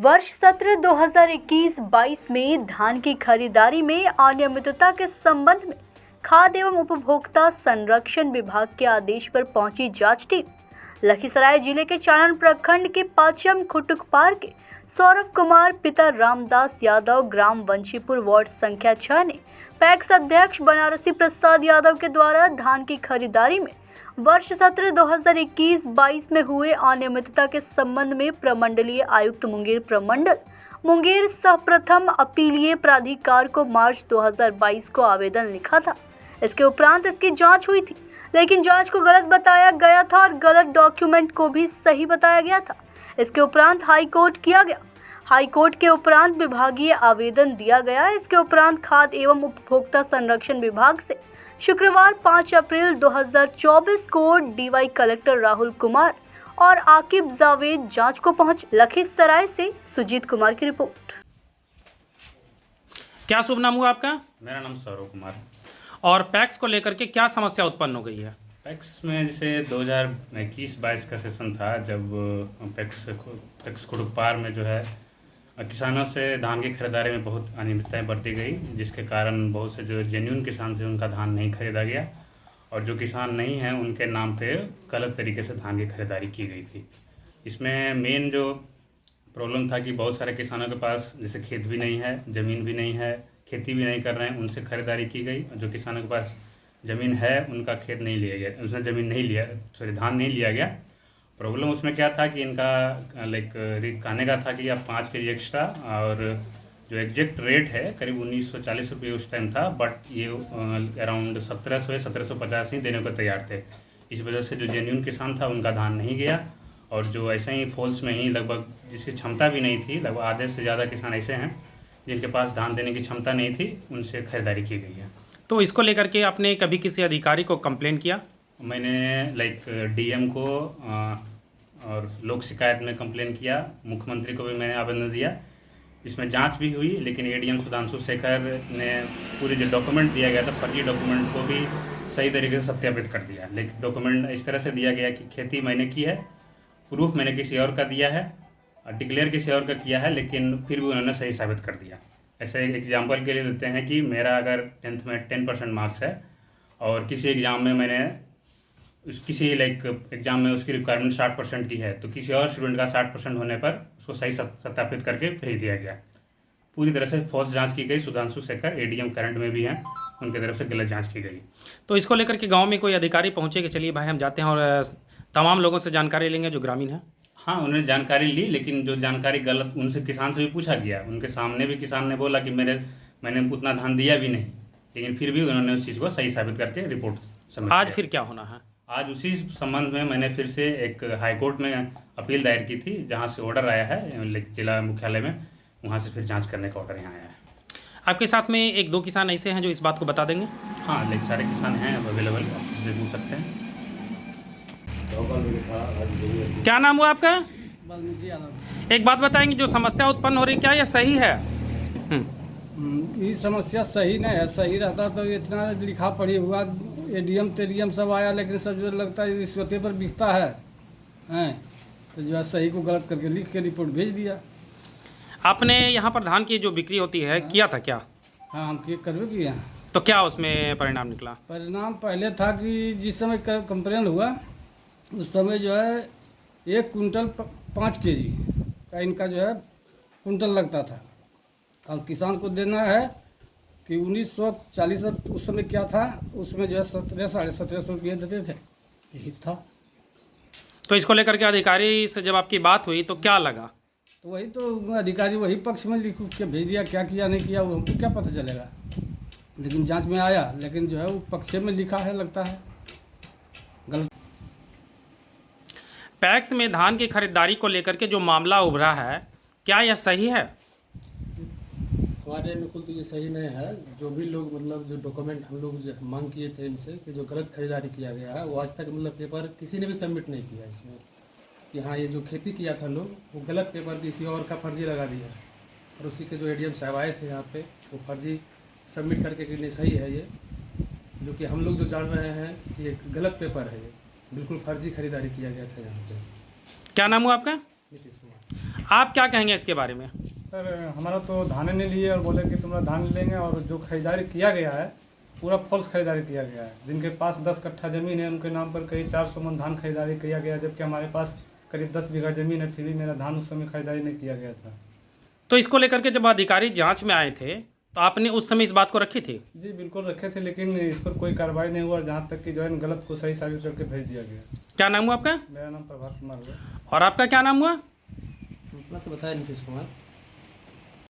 वर्ष सत्र 2021-22 में धान की खरीदारी में अनियमितता के संबंध में खाद्य एवं उपभोक्ता संरक्षण विभाग के आदेश पर पहुंची जांच टीम लखीसराय जिले के चानन प्रखंड के पाचम खुटुकपार के सौरभ कुमार पिता रामदास यादव ग्राम वंशीपुर वार्ड संख्या 6 ने पैक्स अध्यक्ष बनारसी प्रसाद यादव के द्वारा धान की खरीदारी में वर्ष सत्र 2021-22 में हुए अनियमितता के संबंध में प्रमंडलीय आयुक्त मुंगेर प्रमंडल मुंगेर सर्वप्रथम अपीलीय प्राधिकार को मार्च 2022 को आवेदन लिखा था। इसके उपरांत इसकी जांच हुई थी, लेकिन जांच को गलत बताया गया था और गलत डॉक्यूमेंट को भी सही बताया गया था। इसके उपरांत हाई कोर्ट किया गया। हाई कोर्ट के उपरांत विभागीय आवेदन दिया गया। इसके उपरांत खाद्य एवं उपभोक्ता संरक्षण विभाग से शुक्रवार 5 अप्रैल 2024 को डीवाई कलेक्टर राहुल कुमार और आकिब जावेद जांच को पहुंचे। लखीसराय से सुजीत कुमार की रिपोर्ट। क्या शुभ नाम हुआ आपका? मेरा नाम सौरभ कुमार। और पैक्स को लेकर के क्या समस्या उत्पन्न हो गई है? पैक्स में जैसे 2021-22 का सेशन था, जब पैक्स खुटुकपार में जो है किसानों से धान की खरीदारी में बहुत अनियमितताएं बरती गई, जिसके कारण बहुत से जो जेन्युइन किसान थे उनका धान नहीं खरीदा गया और जो किसान नहीं हैं उनके नाम पे गलत तरीके से धान की खरीदारी की गई थी। इसमें मेन जो प्रॉब्लम था कि बहुत सारे किसानों के पास जैसे खेत भी नहीं है, ज़मीन भी नहीं है, खेती भी नहीं कर रहे हैं, उनसे खरीदारी की गई। जो किसानों के पास ज़मीन है उनका खेत नहीं लिया गया, उसने ज़मीन नहीं लिया, धान नहीं लिया गया। प्रॉब्लम उसमें क्या था कि इनका कहने का था कि आप 5 केजी एक्स्ट्रा, और जो एग्जैक्ट रेट है करीब 1940 रुपये उस टाइम था, बट ये अराउंड 1750 ही देने को तैयार थे। इस वजह से जो जेन्युइन किसान था उनका धान नहीं गया, और जो ऐसे ही फॉल्स में ही लगभग जिसकी क्षमता भी नहीं थी, लगभग आधे से ज़्यादा किसान ऐसे हैं जिनके पास धान देने की क्षमता नहीं थी, उनसे खरीदारी की गई है। तो इसको लेकर के आपने कभी किसी अधिकारी को कंप्लेंट किया? मैंने डीएम को और लोक शिकायत में कंप्लेन किया, मुख्यमंत्री को भी मैंने आवेदन दिया। इसमें जांच भी हुई, लेकिन एडीएम सुधांशु शेखर ने पूरे जो डॉक्यूमेंट दिया गया था, फर्जी डॉक्यूमेंट को भी सही तरीके से सत्यापित कर दिया। लेकिन डॉक्यूमेंट इस तरह से दिया गया कि खेती मैंने की है, प्रूफ मैंने किसी और का दिया है, डिक्लेयर किसी और का किया है, लेकिन फिर भी उन्होंने सही साबित कर दिया। ऐसे एक एग्जाम्पल के लिए देते हैं कि मेरा अगर 10th में 10% मार्क्स है और किसी एग्ज़ाम में मैंने किसी एग्ज़ाम में उसकी रिक्वायरमेंट 60% की है, तो किसी और स्टूडेंट का 60% होने पर उसको सही सत्यापित करके भेज दिया गया। पूरी तरह से फॉल्स जांच की गई। सुधांशु शेखर एडीएम करंट में भी हैं, उनकी तरफ से गलत जांच की गई। तो इसको लेकर के गांव में कोई अधिकारी पहुंचे कि चलिए भाई हम जाते हैं और तमाम लोगों से जानकारी लेंगे जो ग्रामीण हैं? हाँ, उन्होंने जानकारी ली, लेकिन जो जानकारी गलत, उनसे किसान से भी पूछा गया, उनके सामने भी किसान ने बोला कि मैंने उतना धान दिया भी नहीं, लेकिन फिर भी उन्होंने उस चीज़ को सही साबित करके रिपोर्ट सबमिट आज किया। फिर क्या होना है? आज उसी संबंध में मैंने फिर से एक हाईकोर्ट में अपील दायर की थी, जहाँ से ऑर्डर आया है जिला मुख्यालय में, वहाँ से फिर जाँच करने का ऑर्डर यहाँ आया है। आपके साथ में 1-2 किसान ऐसे हैं जो इस बात को बता देंगे? हाँ, लेकिन सारे किसान हैं अवेलेबल, आप किसी पूछ सकते हैं। क्या नाम हुआ आपका? एक बात बताएंगे, जो समस्या उत्पन्न हो रही क्या यह सही है? ये समस्या सही नहीं है। सही रहता तो इतना लिखा पढ़ी हुआ एडीएम टेडीएम सब आया, लेकिन सब जो लगता है रिश्वते पर बिकता है तो जो है सही को गलत करके लिख के रिपोर्ट भेज दिया। आपने यहाँ पर धान की जो बिक्री होती है किया था क्या? हाँ, हम करवे किए हैं। तो क्या उसमें परिणाम निकला? परिणाम पहले था कि जिस समय कंप्लेन हुआ उस समय जो है 1 कुंटल 5 केजी का इनका जो है कुंटल लगता था, और किसान को देना है कि 1940 उस समय क्या था, उसमें जो है 1700-1750 रुपये देते थे, यही था। तो इसको लेकर के अधिकारी से जब आपकी बात हुई तो क्या लगा? तो वही तो अधिकारी वही पक्ष में लिख के भेज दिया, क्या किया नहीं किया वो हमको क्या पता चलेगा। लेकिन जांच में आया, लेकिन जो है वो पक्ष में लिखा है, लगता है गलत। पैक्स में धान की खरीदारी को लेकर के जो मामला उभरा है, क्या यह सही है? हमारे अनुकूल तो ये सही नहीं है। जो भी लोग जो डॉक्यूमेंट हम लोग मांग किए थे इनसे कि जो गलत खरीदारी किया गया है, वो आज तक पेपर किसी ने भी सबमिट नहीं किया इसमें कि हाँ ये जो खेती किया था लोग, वो गलत पेपर किसी और का फर्जी लगा दिया, और उसी के जो एडीएम साहब आए थे यहाँ पे, वो फर्जी सबमिट करके कि नहीं सही है ये, जो कि हम लोग जो जान रहे हैं ये गलत पेपर है, ये बिल्कुल फर्जी खरीदारी किया गया था यहाँ से। क्या नाम हुआ आपका? नीतीश कुमार। आप क्या कहेंगे इसके बारे में? सर हमारा तो धान नहीं लिए और बोले कि तुम्हारा धान लेंगे, और जो खरीदारी किया गया है पूरा फॉल्स खरीदारी किया गया है। जिनके पास 10 कट्ठा ज़मीन है उनके नाम पर करीब 400 मन धान खरीदारी किया गया, जबकि हमारे पास करीब 10 बीघा ज़मीन है, फिर भी मेरा धान उस समय खरीदारी नहीं किया गया था। तो इसको लेकर के जब अधिकारी जांच में आए थे तो आपने उस समय इस बात को रखी थी? जी बिल्कुल रखे थे, लेकिन इस पर कोई कार्रवाई नहीं हुआ, और जहाँ तक कि जो है गलत को सही साबित करके भेज दिया गया। क्या नाम हुआ आपका? मेरा नाम प्रभात कुमार हुआ। और आपका क्या नाम हुआ? अपना तो बताया नीतीश कुमार।